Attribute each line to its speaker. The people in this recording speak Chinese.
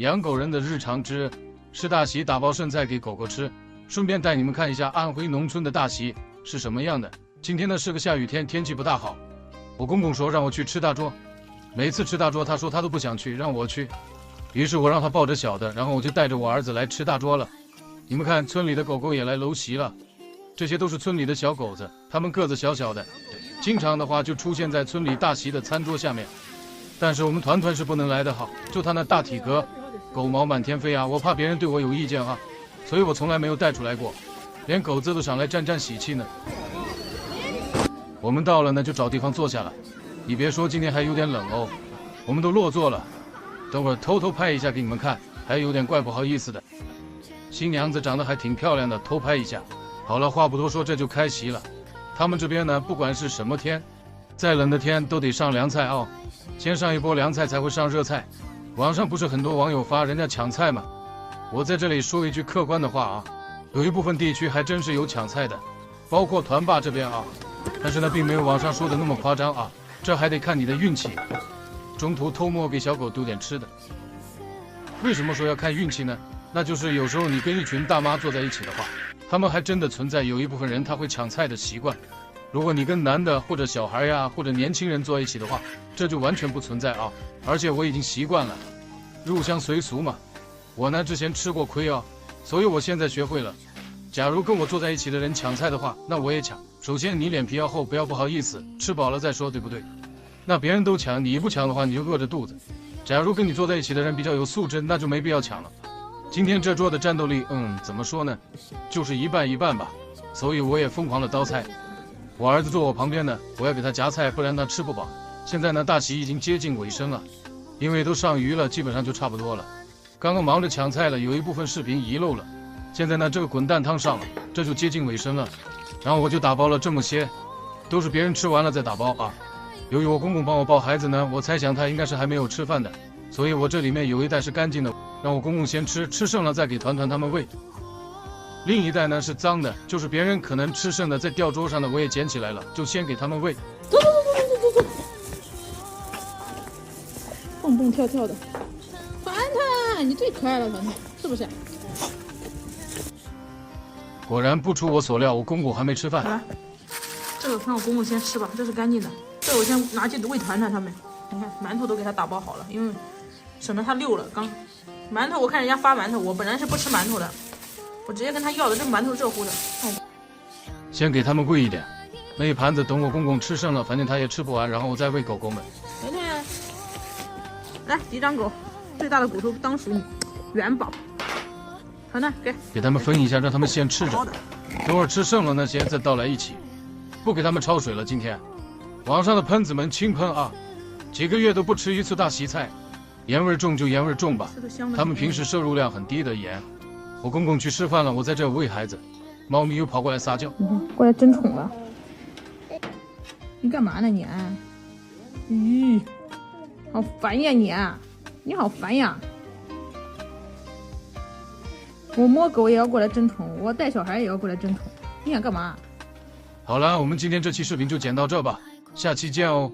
Speaker 1: 养狗人的日常之吃大席，打包剩菜给狗狗吃，顺便带你们看一下安徽农村的大席是什么样的。今天呢是个下雨天，天气不大好。我公公说让我去吃大桌，每次吃大桌他说他都不想去，让我去。于是我让他抱着小的，然后我就带着我儿子来吃大桌了。你们看，村里的狗狗也来搂席了。这些都是村里的小狗子，它们个子小小的，经常的话就出现在村里大席的餐桌下面。但是我们团团是不能来的哈，就他那大体格，狗毛满天飞啊，我怕别人对我有意见啊，所以我从来没有带出来过，连狗子都上来沾沾喜气呢。我们到了呢，就找地方坐下了。你别说，今天还有点冷哦，我们都落座了。等会儿偷偷拍一下给你们看，还有点怪不好意思的。新娘子长得还挺漂亮的，偷拍一下。好了，话不多说，这就开席了。他们这边呢，不管是什么天，再冷的天都得上凉菜哦。先上一波凉菜才会上热菜。网上不是很多网友发人家抢菜吗？我在这里说一句客观的话啊，有一部分地区还真是有抢菜的，包括团坝这边啊。但是呢，并没有网上说的那么夸张啊，这还得看你的运气。中途偷摸给小狗丢点吃的。为什么说要看运气呢？那就是有时候你跟一群大妈坐在一起的话，他们还真的存在有一部分人他会抢菜的习惯。如果你跟男的或者小孩呀或者年轻人坐一起的话，这就完全不存在啊。而且我已经习惯了，入乡随俗嘛。我呢之前吃过亏啊，所以我现在学会了。假如跟我坐在一起的人抢菜的话，那我也抢。首先你脸皮要厚，不要不好意思，吃饱了再说，对不对？那别人都抢，你不抢的话，你就饿着肚子。假如跟你坐在一起的人比较有素质，那就没必要抢了。今天这桌的战斗力，怎么说呢，就是一半一半吧。所以我也疯狂的刀菜。我儿子坐我旁边呢，我要给他夹菜，不然他吃不饱。现在呢，大席已经接近尾声了，因为都上鱼了，基本上就差不多了。刚刚忙着抢菜了，有一部分视频遗漏了。现在呢，这个滚蛋汤上了，这就接近尾声了。然后我就打包了这么些，都是别人吃完了再打包啊。由于我公公帮我抱孩子呢，我猜想他应该是还没有吃饭的，所以我这里面有一袋是干净的，让我公公先吃，吃剩了再给团团他们喂。另一袋呢是脏的，就是别人可能吃剩的在吊桌上的，我也捡起来了，就先给他们喂。
Speaker 2: 走，蹦蹦跳跳的，团团，你最可爱了，团团，是不是？
Speaker 1: 果然不出我所料，我公公还没吃饭。
Speaker 2: 来，这个让我公公先吃吧，这是干净的。这个我先拿去喂团团他们。你看馒头都给他打包好了，因为省得他溜了。刚馒头我看人家发馒头，我本来是不吃馒头的，我直接跟他要的，这个馒头热乎的。
Speaker 1: 先给他们喂一点，那一盘子等我公公吃剩了，反正他也吃不完，然后我再喂狗狗们。
Speaker 2: 团团，来几张狗，最大的骨头当属你，元宝。团团
Speaker 1: 给他们分一下，让他们先吃着，等会儿吃剩了那些再倒来一起，不给他们焯水了。今天网上的喷子们轻喷啊，几个月都不吃一次大席菜，盐味重就盐味重吧。他们平时摄入量很低的盐。我公公去吃饭了，我在这喂孩子，猫咪又跑过来撒娇。
Speaker 2: 过来争宠了。你干嘛呢你？咦，好烦呀你！你好烦呀！我摸狗也要过来争宠，我带小孩也要过来争宠，你想干嘛？
Speaker 1: 好了，我们今天这期视频就剪到这吧，下期见哦。